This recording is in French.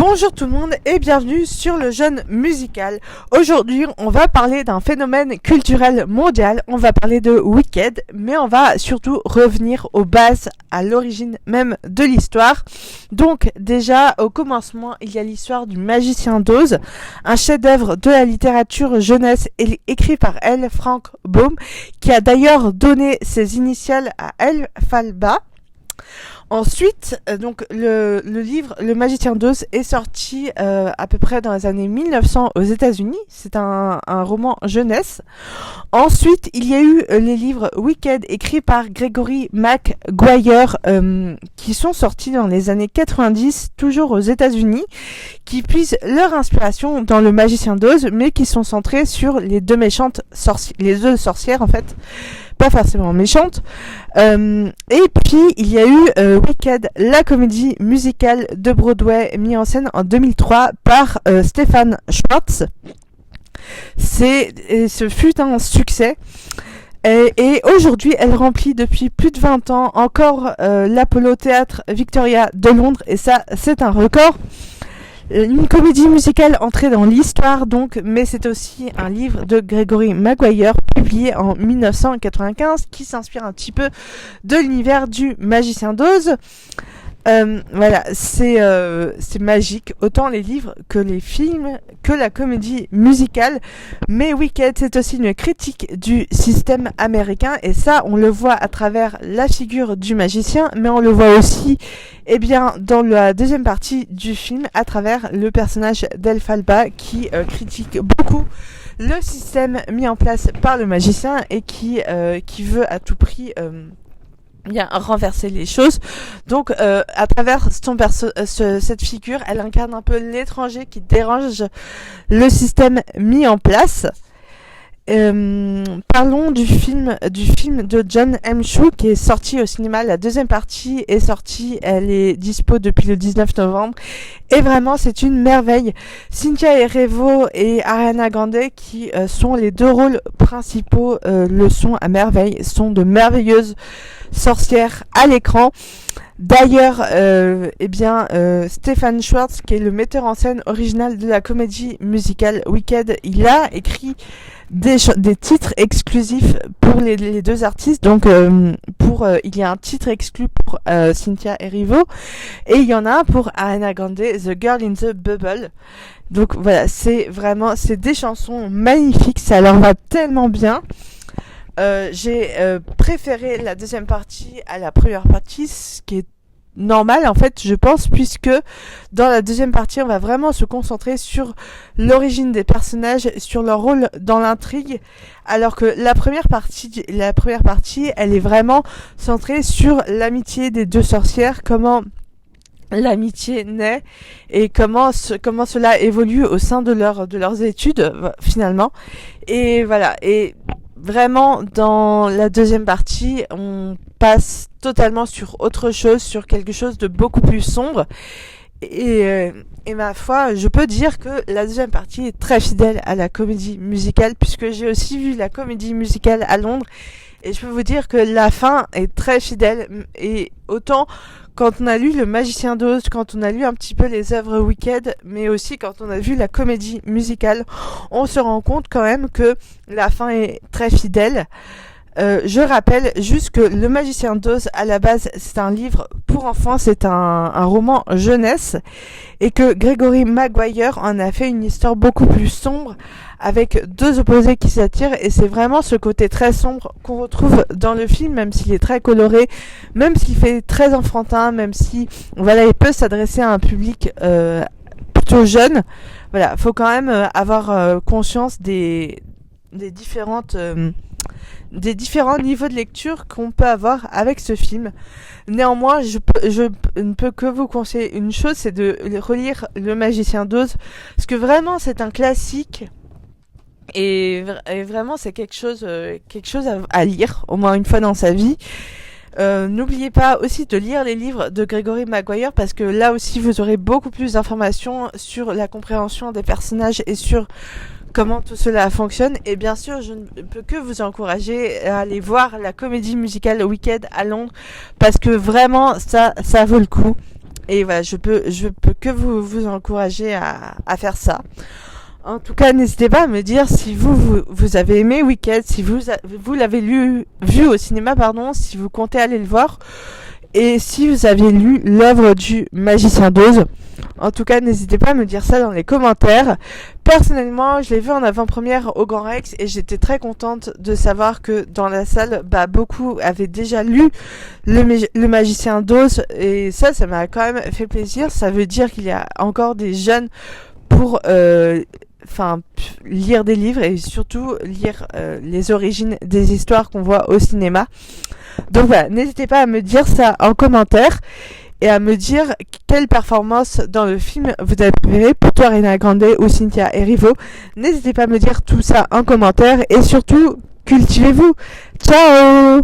Bonjour tout le monde et bienvenue sur le Jeune Musical. Aujourd'hui, on va parler d'un phénomène culturel mondial. On va parler de Wicked, mais on va surtout revenir aux bases, à l'origine même de l'histoire. Donc déjà, au commencement, il y a l'histoire du Magicien d'Oz, un chef-d'œuvre de la littérature jeunesse écrit par L. Frank Baum, qui a d'ailleurs donné ses initiales à Elphaba. Ensuite, donc le livre Le Magicien d'Oz est sorti à peu près dans les années 1900 aux États-Unis. C'est un roman jeunesse. Ensuite, il y a eu les livres Wicked écrits par Gregory Maguire qui sont sortis dans les années 90, toujours aux États-Unis, qui puisent leur inspiration dans Le Magicien d'Oz, mais qui sont centrés sur les deux méchantes les deux sorcières en fait. Pas forcément méchante. Et puis il y a eu Wicked, la comédie musicale de Broadway mise en scène en 2003 par Stephen Schwartz. Ce fut un succès. Et aujourd'hui, elle remplit depuis plus de 20 ans encore l'Apollo Theatre Victoria de Londres. Et ça, c'est un record. Une comédie musicale entrée dans l'histoire donc, mais c'est aussi un livre de Gregory Maguire publié en 1995 qui s'inspire un petit peu de l'univers du Magicien d'Oz. Voilà, c'est magique, autant les livres que les films, que la comédie musicale. Mais Wicked, c'est aussi une critique du système américain, et ça, on le voit à travers la figure du magicien, mais on le voit aussi, dans la deuxième partie du film, à travers le personnage d'Elphaba qui critique beaucoup le système mis en place par le magicien et qui veut à tout prix renverser les choses. Donc à travers cette figure, elle incarne un peu l'étranger qui dérange le système mis en place. Parlons du film de Jon M. Chu qui est sorti au cinéma. La deuxième partie est sortie, elle est dispo depuis le 19 novembre et vraiment c'est une merveille. Cynthia Erivo et Ariana Grande qui sont les deux rôles principaux le sont à merveille, sont de merveilleuses sorcières à l'écran. D'ailleurs, Stephen Schwartz, qui est le metteur en scène original de la comédie musicale Wicked, il a écrit des titres exclusifs pour les deux artistes. Donc, il y a un titre exclu pour Cynthia Erivo et il y en a un pour Ariana Grande, The Girl in the Bubble. Donc voilà, c'est des chansons magnifiques, ça leur va tellement bien. J'ai préféré la deuxième partie à la première partie, ce qui est normal en fait, je pense, puisque dans la deuxième partie on va vraiment se concentrer sur l'origine des personnages, sur leur rôle dans l'intrigue, alors que la première partie elle est vraiment centrée sur l'amitié des deux sorcières, comment l'amitié naît et comment cela évolue au sein de leurs études finalement. Et voilà, et vraiment, dans la deuxième partie, on passe totalement sur autre chose, sur quelque chose de beaucoup plus sombre. Et ma foi, je peux dire que la deuxième partie est très fidèle à la comédie musicale, puisque j'ai aussi vu la comédie musicale à Londres. Et je peux vous dire que la fin est très fidèle. Et autant quand on a lu Le Magicien d'Oz, quand on a lu un petit peu les œuvres Wicked, mais aussi quand on a vu la comédie musicale, on se rend compte quand même que la fin est très fidèle. Je rappelle juste que Le Magicien d'Oz, à la base, c'est un livre pour enfants, c'est un roman jeunesse, et que Gregory Maguire en a fait une histoire beaucoup plus sombre, avec deux opposés qui s'attirent, et c'est vraiment ce côté très sombre qu'on retrouve dans le film, même s'il est très coloré, même s'il fait très enfantin, même si il peut s'adresser à un public plutôt jeune. Voilà, faut quand même avoir conscience des différents niveaux de lecture qu'on peut avoir avec ce film. Néanmoins, je ne peux que vous conseiller une chose, c'est de relire Le Magicien d'Oz, parce que vraiment c'est un classique. Et vraiment c'est quelque chose à lire au moins une fois dans sa vie. N'oubliez pas aussi de lire les livres de Gregory Maguire, parce que là aussi vous aurez beaucoup plus d'informations sur la compréhension des personnages et sur comment tout cela fonctionne. Et bien sûr, je ne peux que vous encourager à aller voir la comédie musicale Wicked à Londres, parce que vraiment ça vaut le coup. Et voilà, je peux que vous encourager à faire ça. En tout cas, n'hésitez pas à me dire si vous avez aimé Wicked, si vous l'avez vu au cinéma, pardon, si vous comptez aller le voir, et si vous avez lu l'œuvre du Magicien d'Oz. En tout cas, n'hésitez pas à me dire ça dans les commentaires. Personnellement, je l'ai vu en avant-première au Grand Rex et j'étais très contente de savoir que dans la salle, beaucoup avaient déjà lu le Magicien d'Oz, et ça m'a quand même fait plaisir. Ça veut dire qu'il y a encore des jeunes pour lire des livres et surtout lire les origines des histoires qu'on voit au cinéma. Donc voilà, n'hésitez pas à me dire ça en commentaire et à me dire quelle performance dans le film vous avez préféré, pour toi Ariana Grande ou Cynthia Erivo. N'hésitez pas à me dire tout ça en commentaire et surtout, cultivez-vous. Ciao!